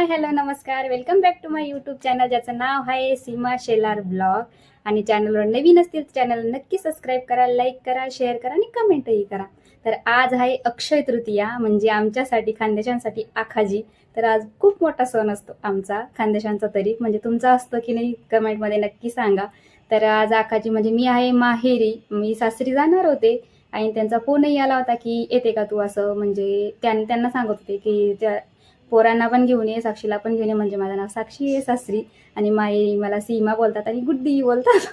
हाय hello नमस्कार, welcome back to my YouTube channel ज्याचं नाव आहे सीमा शेलार ब्लॉग. आणि चॅनलवर नवीन असतील तर चॅनल नक्की सबस्क्राईब करा, लाईक करा, शेअर करा आणि कमेंटही करा. तर आज आहे अक्षय तृतीया, म्हणजे आमच्यासाठी खानदेशांसाठी आखाजी. तर आज खूप मोठा सण असतो आमचा खानदेशांचा, तरी म्हणजे तुमचा असतो की नाही कमेंटमध्ये नक्की सांगा. तर आज आखाजी म्हणजे मी आहे माहेरी, मी सासरी जाणार होते आणि त्यांचा फोनही आला होता की येते का तू, असं म्हणजे त्यांना सांगत होते की त्या पोरांना पण घेऊन ये, साक्षीला पण घेऊन ये. म्हणजे माझं नाव साक्षी आहे सासरी, आणि माहेरी मला सीमा बोलतात आणि गुड्डी बोलतात.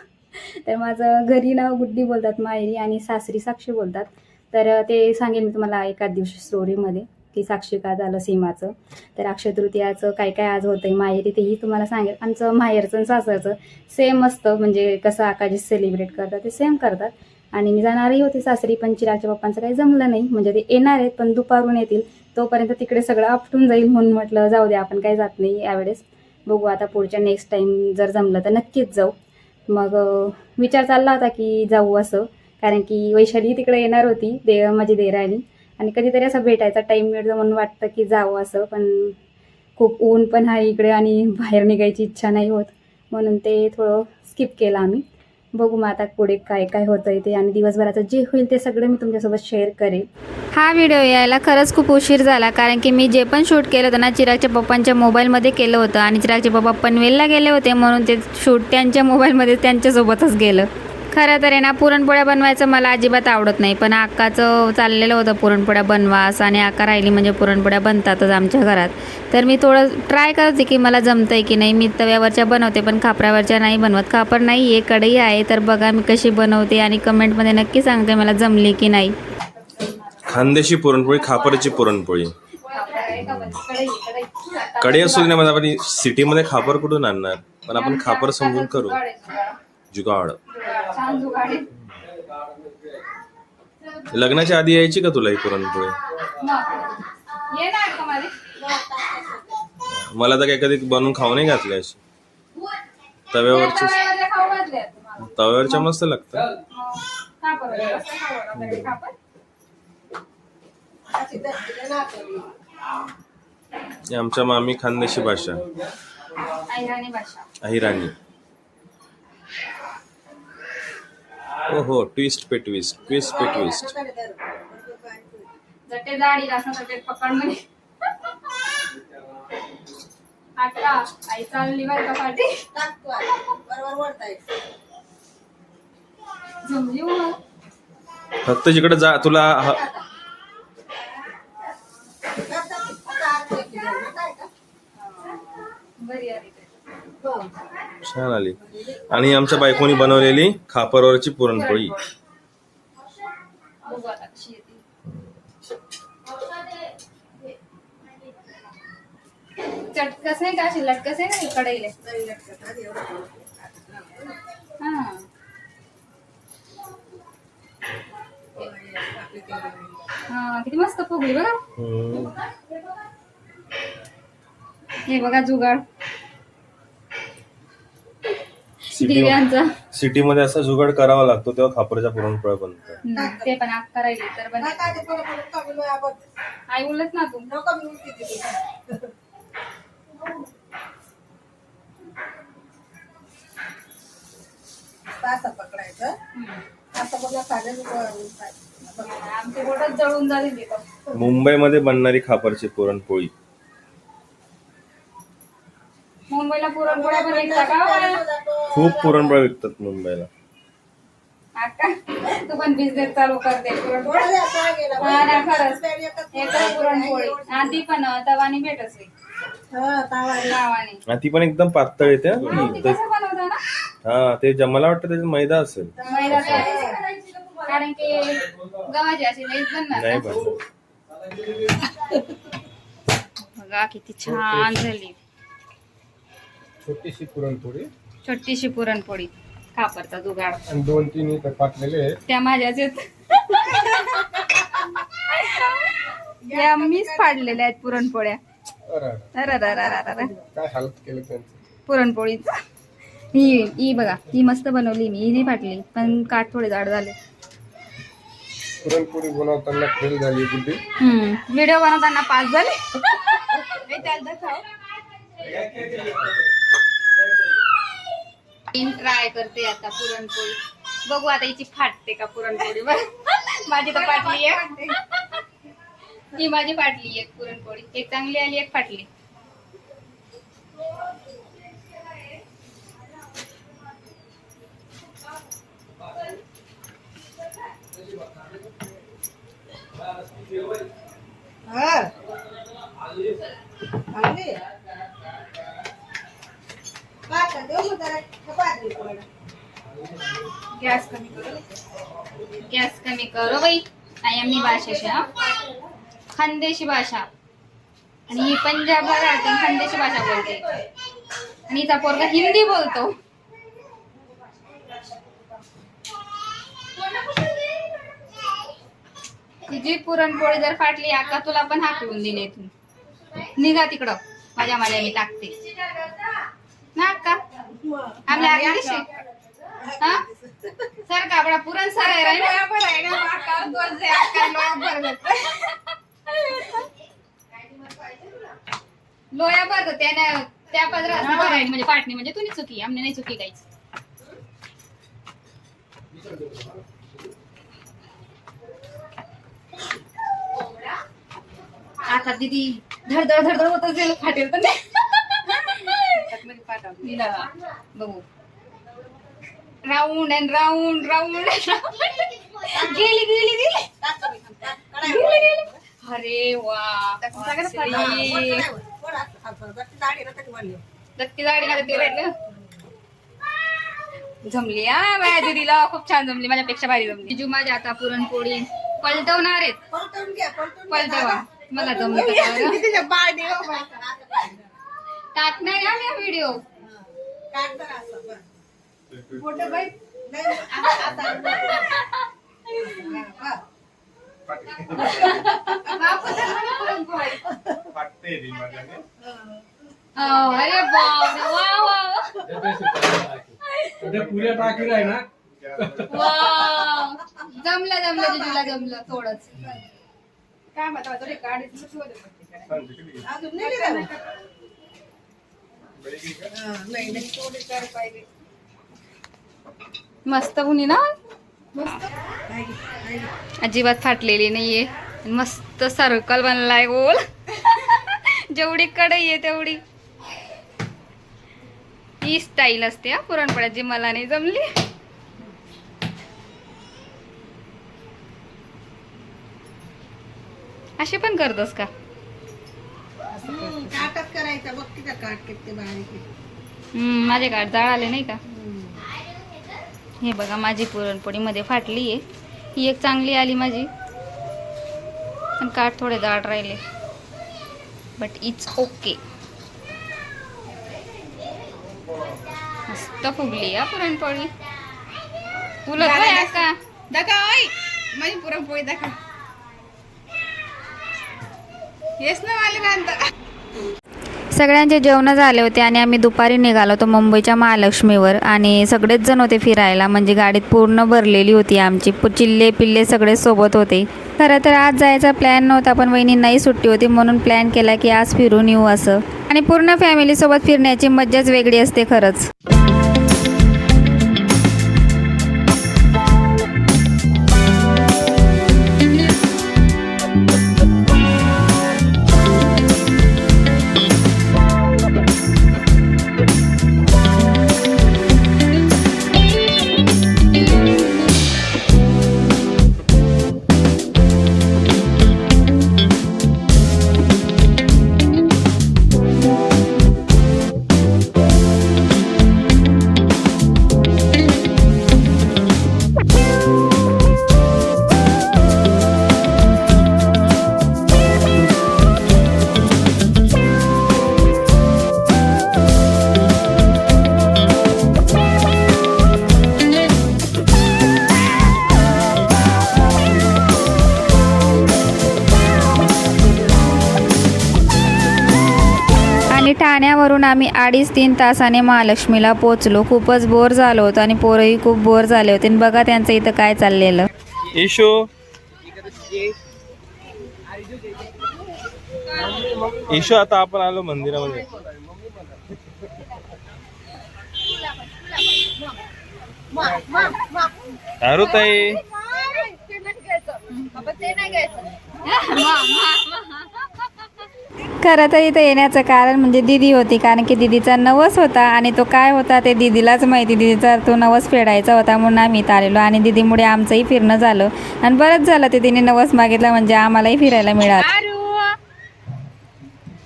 तर माझं घरी नाव गुड्डी बोलतात माहेरी, आणि सासरी साक्षी बोलतात. तर ते सांगेन मी तुम्हाला एका दिवशी स्टोरीमध्ये की साक्षी का झालं सीमाचं. तर अक्षय तृतीयाचं काय काय आज होतंय माहेरी तेही तुम्हाला सांगेल. आमचं माहेरचं आणि सासरचं सेम असतं, म्हणजे कसं आकाजी सेलिब्रेट करतात ते सेम करतात. आणि मी जाणारही होते सासरी, पण चिरागच्या पप्पांचं काही जमलं नाही. म्हणजे ते येणार आहेत पण दुपारून येतील, तोपर्यंत तिकडे सगळं आपटून जाईल, म्हणून म्हटलं जाऊ दे आपण काही जात नाही यावेळेस. बघू आता पुढच्या नेक्स्ट टाईम जर जमलं तर नक्कीच जाऊ. मग विचार चालला होता की जाऊ असं, कारण की वैशाली तिकडे येणार होती, माझी देराणी. आणि कधीतरी असं भेटायचा टाईम मिळतो म्हणून वाटतं की जावं असं, पण खूप ऊन पण आहे इकडे आणि बाहेर निघायची इच्छा नाही होत, म्हणून ते थोडं स्किप केलं आम्ही. बघू मग आता पुढे काय काय होतंय ते, आणि दिवसभराचं जे होईल ते सगळं मी तुमच्यासोबत शेअर करेन. हा व्हिडिओ यायला खरंच खूप उशीर झाला, कारण की मी जे पण शूट केलं होतं ना चिरागच्या पप्पांच्या मोबाईलमध्ये केलं होतं, आणि चिरागचे पप्पा पनवेलला गेले होते म्हणून ते शूट त्यांच्या मोबाईलमध्ये त्यांच्यासोबतच गेलं. खरं तर आहे ना, पुरणपोळ्या बनवायचं मला अजिबात आवडत नाही, पण अक्काचं चाललेलं होतं पुरणपोळ्या बनवा असं, आणि अक्का राहिली म्हणजे पुरणपोळ्या बनतातच आमच्या घरात. तर मी थोडं ट्राय करते की मला जमतंय की नाही. मी तव्यावरच्या बनवते पण खापरावरच्या नाही बनवत. खापर नाही आहे, कढई आहे. तर बघा मी कशी बनवते आणि कमेंटमध्ये नक्की सांगते मला जमली की नाही. खानदेशी पुरणपोळी, खापराची पुरणपोळी. कढई असू दे ना, आपण सिटीमध्ये खापर कुठून आणणार, पण आपण खापर समजून करू जुगाड. लग्नाच्या आधी यायची का तुला ही पुरणपोळी? मला तर काही कधी बनवून खाऊ नाही घातली अशी. तव्यावरच्या मस्त लागतं. आमच्या मामी खानदेशी भाषा, अहिराणी. हो हो, ट्विस्ट पे ट्विस्ट, ट्विस्ट पे ट्विस्ट. आई चालली बरं का पाठी. फक्त जिकडे जा तुला छान आली. आणि आमच्या बायकोनी बनवलेली खापरवरची पुरणपोळी. चटकस आहे का, अशी लटकस आहे ना कढईला. हा किती मस्त फुगली बघा. हे बघा जुगाड दिव्यांचा. सिटी मध्ये असा जुगाड करावा लागतो तेव्हा खापरच्या पुरणपोळ्या बनतात. ते पण आत्ता राहिली तर आई बोलत ना तू. पकडायचं आमच्या बोटात जळून जाईल. मुंबईमध्ये बनणारी खापरची पुरणपोळी. मुंबईला पुरणपोळ्या पण विकता का? खूप पुरणपोळ्या विकतात मुंबईला. तू पण बिझनेस चालू करते पुरणपोळी. खरंच पुरणपोळी आणि ती पण तवानी भेट असेल. ती पण एकदम पातळ येते. हा ते मला वाटतं त्याच्यात मैदा असेल. कारण की गव्हाची अशी नाही बनणार. बघा किती छान झाली छोटीशी पुरणपोळी. छोटीशी पुरणपोळी, खापरचा जुगाड. आणि 2-3 इथं पाटलेले त्या माझ्याच आहेत. या मीच फाडलेल्या आहेत पुरणपोळ्या. काय हालत केलं त्यांचं पुरणपोळीच. ही बघा, ही मस्त बनवली मी. ही नाही फाटली, पण काठ थोडे जाड झाले. पुरणपोळी बनवताना फेल झाली गुड्डी. व्हिडिओ बनवताना पास झाले. ट्राय करते आता पुरणपोळी. बघू आता हिची फाटते का पुरणपोळी. माझी तर फाटली आहे. ही माझी फाटली एक पुरणपोळी. एक चांगली आली, एक फाटली. गॅस कमी करो, गॅस कमी करो बाई. आय एम भाषा खानदेशी भाषा आणि ही पंजाबला राहते खानदेशी भाषा बोलते आणि हिचा पोरगा हिंदी बोलतो. तिची पुरणपोळी जर फाटली अक्का तुला पण हाकलून दिली इथून. निघा तिकडं. माझ्या मी टाकते ना अक्का. आपल्या आधी हा सर कापडा पुरण सर आहे लोया भरतो त्याने त्या पदरात म्हणजे पाटणी म्हणजे तुझी चुकी आमने नाही चुकी काहीच. आता दीदी धडधड धडधड होत असेल फाटेल तर नाही. बघू राऊंड अँड राऊंड राऊंड गेली गेली गेली. अरे वा जमली हा माझ्या दीदीला. खूप छान जमली, माझ्यापेक्षा भारी जमली. जिजू माझ्या आता पुरणपोळी पलटवणार आहेत. पलटवा मला जमली टाकणार ना मी व्हिडिओ. अरे बापरे वा वा पुऱ्या टाकी आहे ना. वा जमलं जमलं जिजूला जमलं थोडंच. काय म्हणतात मस्त बुनी ना. अजिबात फाटलेली नाहीये. मस्त सर्कल बनलाय गोल. जेवढी कढई आहे तेवढी. ही स्टाईल असते हा पुरणपोळ्याची. मला नाही जमली. असे पण करतोस का. माझे काट जाळ आले नाही का. हे बघा माझी पुरणपोळी मध्ये फाटली आहे. ही एक चांगली आली माझी पण काठ थोडे जाड राहिले. But it's okay. मस्त फुगली या पुरणपोळी. फुलत का दाखा माझी पुरणपोळी दाखा. येस ना मला. सगळ्यांचे जेवण झाले होते आणि आम्ही दुपारी निघालो होतो मुंबईच्या महालक्ष्मीवर. आणि सगळेच जण होते फिरायला. म्हणजे गाडीत पूर्ण भरलेली होती आमची. चिल्ले पिल्ले सगळे सोबत होते. खरं तर आज जायचा प्लॅन नव्हता पण वहिनींनाही सुट्टी होती म्हणून प्लॅन केला की आज फिरून येऊ असं. आणि पूर्ण फॅमिलीसोबत फिरण्याची मज्जाच वेगळी असते खरंच. ठाण्यावरून आम्ही 2.5-3 तासाने महालक्ष्मीला पोहोचलो. खूपच बोर झालो होतो आणि पोरही खूप बोर झाले होते. बघा त्यांचं इथं काय चाललेलं. ईशो आता आपण आलो मंदिरामध्ये. ताई खरं तर इथं येण्याचं कारण म्हणजे दीदी होती, कारण की दीदीचा नवस होता आणि तो काय होता ते दीदीलाच माहिती. दीदीचा तो नवस फेडायचा होता म्हणून आम्ही इथं आलेलो आणि दीदीमुळे आमचंही फिरणं झालं आणि बरंच झालं ते दीदीने नवस मागितला म्हणजे आम्हालाही फिरायला मिळालं.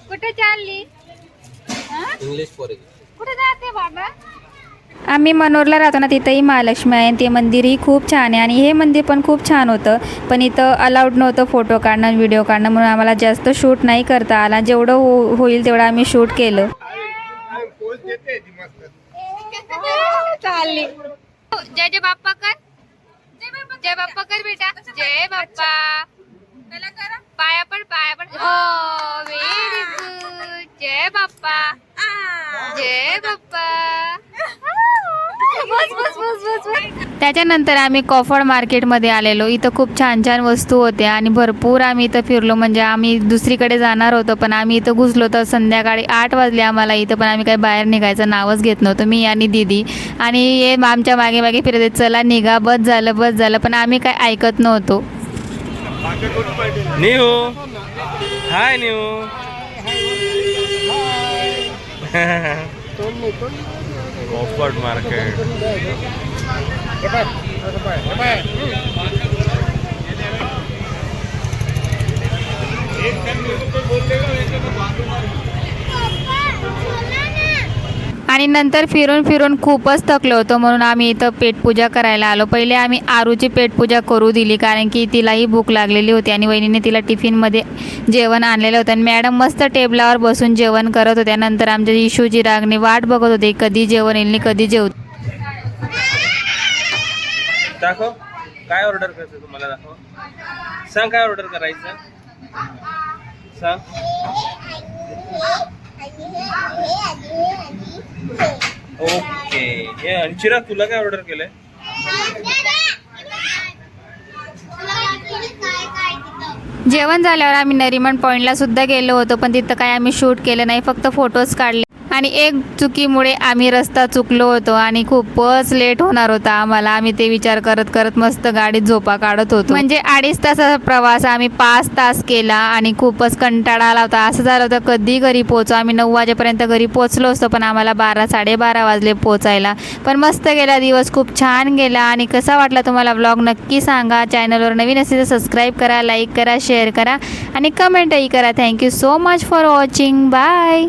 कुठे चालली? इंग्लिश पोरगी. कुठे जाते बाबा? आम्ही मनोरला राहतो ना, तिथंही महालक्ष्मी आहे. ते मंदिरही खूप छान आहे आणि हे मंदिर पण खूप छान होतं. पण इथं अलाउड नव्हतं फोटो काढणं व्हिडिओ काढणं, म्हणून आम्हाला जास्त शूट नाही करता आला. जेवढं होईल तेवढं आम्ही शूट केलं. चालली जय जय बाप्पा कर, जय बाप्पा कर बेटा, जय बाप्पा. पाया पड, पाया पड. हो व्हेरी गुड. जय बाप्पा, जय बाप्पा. त्याच्यानंतर आम्ही कॉफड मार्केटमध्ये आलेलो. इथं खूप छान छान वस्तू होत्या आणि भरपूर आम्ही इथं फिरलो. म्हणजे आम्ही दुसरीकडे जाणार होतो पण आम्ही इथं घुसलो तर संध्याकाळी 8 वाजले आम्हाला इथं. पण आम्ही काही बाहेर निघायचं नावच घेत नव्हतो, मी आणि दीदी. आणि हे आमच्या मागे मागे फिरत चला निघा, बस झालं बस झालं, पण आम्ही काय ऐकत नव्हतो. न्यू हाय न्यू. कॉफर्ड मार्केट. आणि नंतर फिरून फिरून खूपच थकलो होतो म्हणून आम्ही इथं पेटपूजा करायला आलो. पहिले आम्ही आरूची पेटपूजा करू दिली कारण की तिलाही भूक लागलेली होती आणि वहिनीने तिला टिफिनमध्ये जेवण आणलेलं होतं आणि मॅडम मस्त टेबलावर बसून जेवण करत होत्या. नंतर आमच्या इशूची रागणी वाट बघत होते कधी जेवण येईल कधी जेव. दाखव काय ऑर्डर करायचं तुम्हाला, दाखव. सांग काय ऑर्डर करायचं सांग. ओके. हे आणि चिराग तुला काय ऑर्डर केलंय? जेवण झाल्यावर आम्ही नरिमन पॉईंटला सुद्धा गेलो होतो पण तिथं काय आम्ही शूट केलं नाही, फक्त फोटोज काढले. आणि एक चुकीमुळे आम्ही रस्ता चुकलो होतो आणि खूपच लेट होणार होता आम्हाला. आम्ही ते विचार करत करत मस्त गाडीत झोपा काढत होतो. म्हणजे 2.5 तासाचा प्रवास आम्ही 5 तास केला आणि खूपच कंटाळा आला होता. असं झालं होतं कधी घरी पोहोचू. आम्ही 9 वाजेपर्यंत घरी पोहोचलो असतो पण आम्हाला 12-12:30 वाजले पोचायला. पण मस्त गेला दिवस, खूप छान गेला. आणि कसा वाटला तुम्हाला व्लॉग नक्की सांगा. चॅनलवर नवीन असेल तर सबस्क्राईब करा, लाईक करा, शेअर करा आणि कमेंटही करा. Thank you so much for watching. Bye.